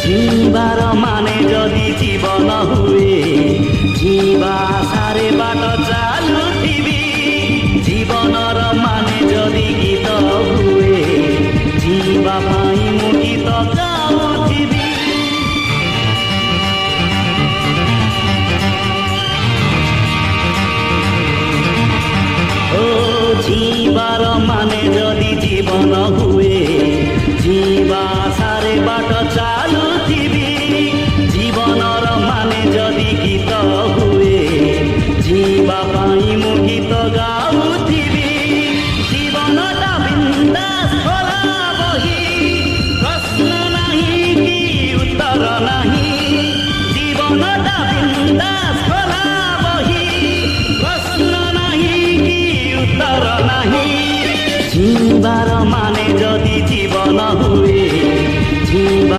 जीवार माने जदि जीवन हुए जीवा सारे बाट चालुथिबी जीवनर माने जदि गीत हुए जीवा पाई मु गीत गाउथिबी। ओ जीवार माने जदि जीवन हुए जीवा सारे बाट चालुथिबी जीवनर माने जदि गीत हुए जीवा पाई मु गीत गाउथिबी। जीवनटा बिन्दास खोला बही प्रश्न नाही कि उत्तर नाही जीवनटा बिन्दास खोला बही प्रश्न नाही कि उत्तर नाही। जीवार माने जदि जीवन हुए जीवा